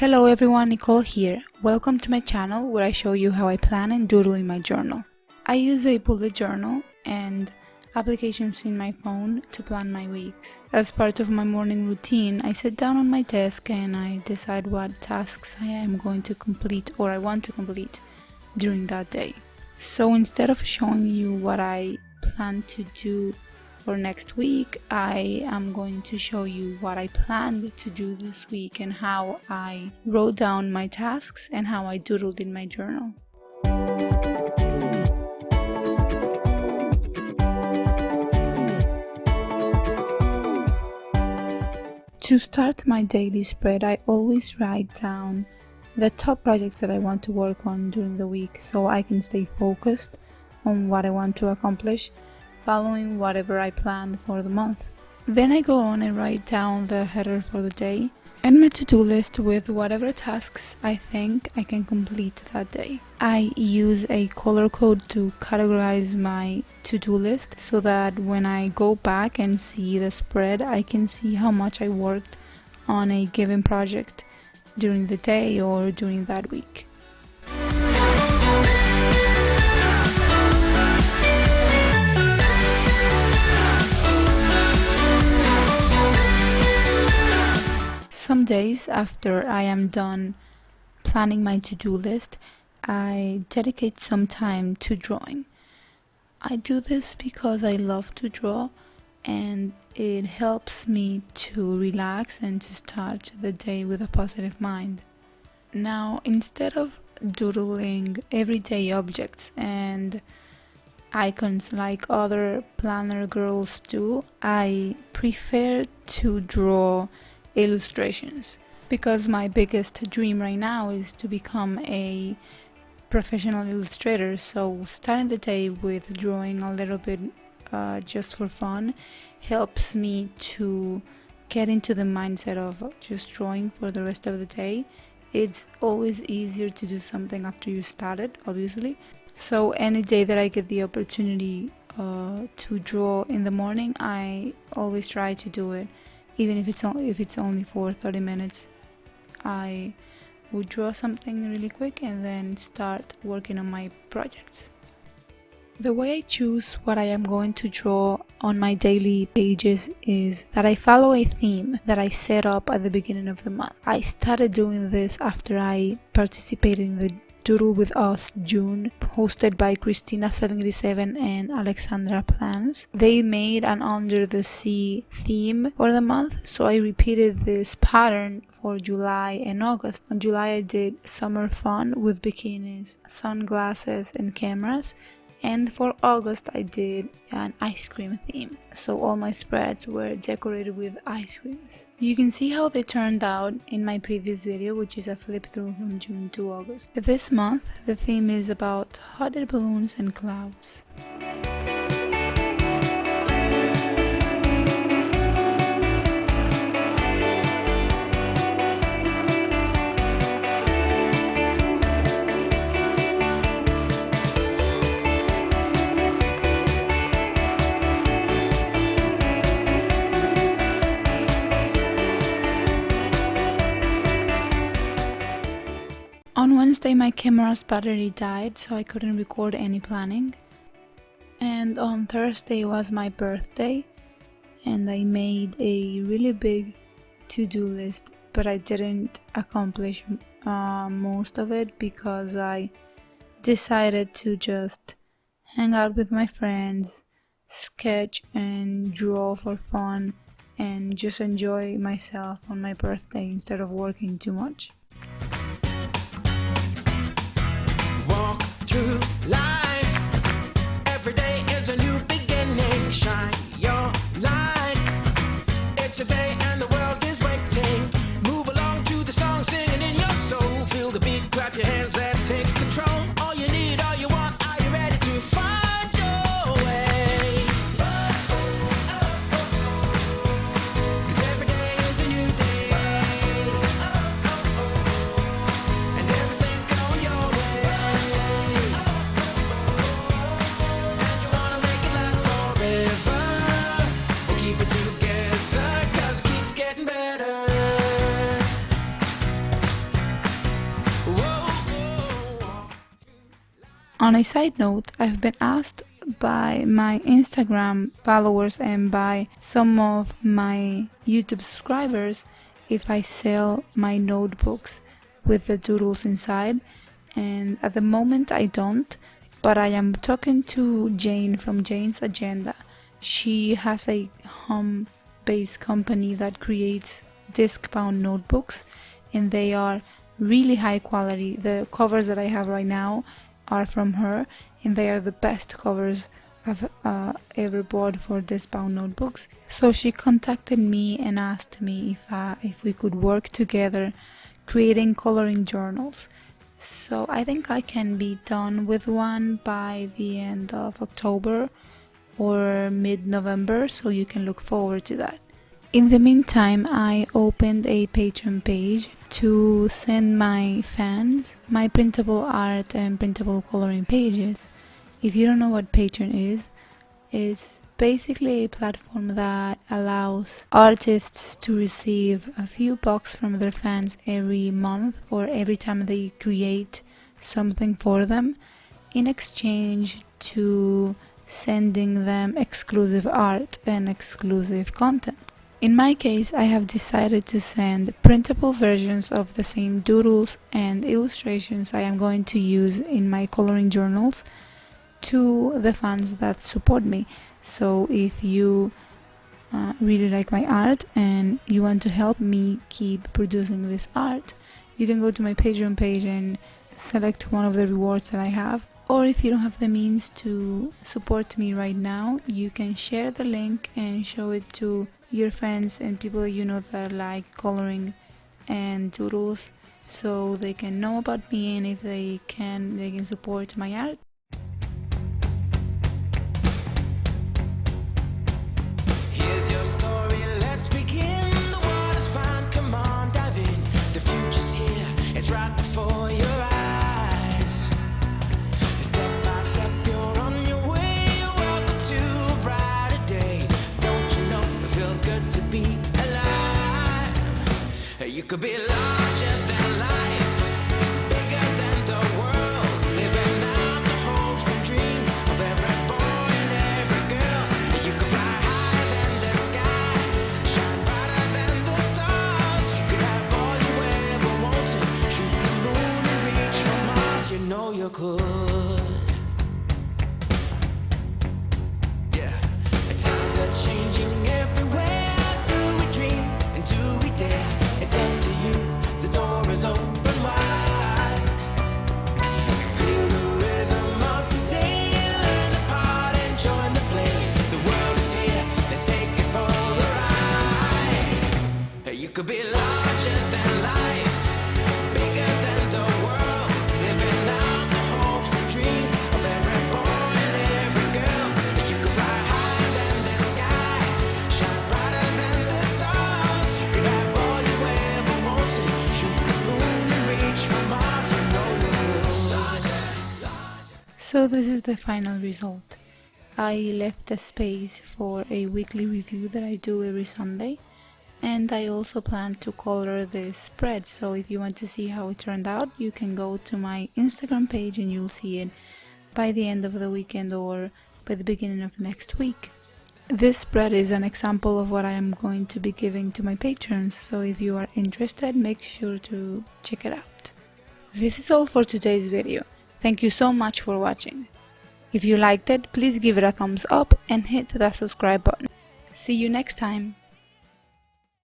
Hello everyone, Nicole here. Welcome to my channel where I show you how I plan and doodle in my journal. I use a bullet journal and applications in my phone to plan my weeks. As part of my morning routine, I sit down on my desk and I decide what tasks I am going to complete or I want to complete during that day. So instead of showing you what I plan to do for next week, I am going to show you what I planned to do this week and how I wrote down my tasks and how I doodled in my journal. To start my daily spread, I always write down the top projects that I want to work on during the week so I can stay focused on what I want to accomplish, following whatever I planned for the month. Then I go on and write down the header for the day and my to-do list with whatever tasks I think I can complete that day. I use a color code to categorize my to-do list so that when I go back and see the spread, I can see how much I worked on a given project during the day or during that week. Some days after I am done planning my to-do list, I dedicate some time to drawing. I do this because I love to draw and it helps me to relax and to start the day with a positive mind. Now, instead of doodling everyday objects and icons like other planner girls do, I prefer to draw illustrations because my biggest dream right now is to become a professional illustrator. So starting the day with drawing a little bit just for fun helps me to get into the mindset of just drawing for the rest of the day. It's always easier to do something after you started, obviously. So any day that I get the opportunity to draw in the morning, I always try to do it. Even if it's only for 30 minutes, I would draw something really quick and then start working on my projects. The way I choose what I am going to draw on my daily pages is that I follow a theme that I set up at the beginning of the month. I started doing this after I participated in the Doodle with Us June, hosted by Christina77 and Alexandra Plans. They made an under the sea theme for the month, so I repeated this pattern for July and August. On July I did summer fun with bikinis, sunglasses and cameras, and for August I did an ice cream theme, so all my spreads were decorated with ice creams. You can see how they turned out in my previous video, which is a flip through from June to August. This month the theme is about hot air balloons and clouds. On Wednesday my camera's battery died, so I couldn't record any planning. And on Thursday was my birthday and I made a really big to-do list, but I didn't accomplish most of it because I decided to just hang out with my friends, sketch and draw for fun and just enjoy myself on my birthday instead of working too much. Through life, every day is a new beginning. Shine your light. It's a day and the world is waiting. Move along to the song, singing in your soul. Feel the beat, clap your hands, let's take control. All you need, all you want, are you ready to find your way? 'Cause every day is a new day. And everything's going your way. And you wanna make it last forever. We'll keep it together, 'cause it keeps On a side note, I've been asked by my Instagram followers and by some of my YouTube subscribers if I sell my notebooks with the doodles inside, and at the moment I don't, but I am talking to Jane from Jane's Agenda. She has a home-based company that creates Discbound notebooks, and they are really high quality. The covers that I have right now are from her, and they are the best covers I've ever bought for Discbound notebooks. So she contacted me and asked me if we could work together creating coloring journals. So I think I can be done with one by the end of October or mid-November, so you can look forward to that. In the meantime, I opened a Patreon page to send my fans my printable art and printable coloring pages. If you don't know what Patreon is, it's basically a platform that allows artists to receive a few bucks from their fans every month or every time they create something for them, in exchange to sending them exclusive art and exclusive content. In my case, I have decided to send printable versions of the same doodles and illustrations I am going to use in my coloring journals to the fans that support me. So if you really like my art and you want to help me keep producing this art, you can go to my Patreon page and select one of the rewards that I have. Or if you don't have the means to support me right now, you can share the link and show it to your friends and people you know that like coloring and doodles, so they can know about me, and if they can support my art. Here's your story, let's begin. The water's fine, come on, dive in. The future's here, it's right before your eyes. Step by step, you're on your way. Welcome to a brighter day. Don't you know it feels good to be alive? You could be larger than life, bigger than the world, living out the hopes and dreams of every boy and every girl. You could fly higher than the sky, shine brighter than the stars. You could have all you ever wanted, shoot the moon and reach for Mars. You know you could. Yeah, and times are changing everywhere. Do we dream and do we dare? It's up to you, the door is open wide. Feel the rhythm of today, learn the part and join the play. The world is here, let's take it for a ride. You could be larger than life, bigger than the world, living out the hopes and dreams of every boy and every girl. You could fly higher than the sky, shine brighter than the stars. You could have all you ever wanted, shoot the moon and reach for Mars. You know you could. Larger. So this is the final result. I left a space for a weekly review that I do every Sunday, and I also plan to color this spread, so if you want to see how it turned out, you can go to my Instagram page and you'll see it by the end of the weekend or by the beginning of next week. This spread is an example of what I am going to be giving to my patrons, so if you are interested, make sure to check it out. This is all for today's video. Thank you so much for watching. If you liked it, please give it a thumbs up and hit the subscribe button. See you next time.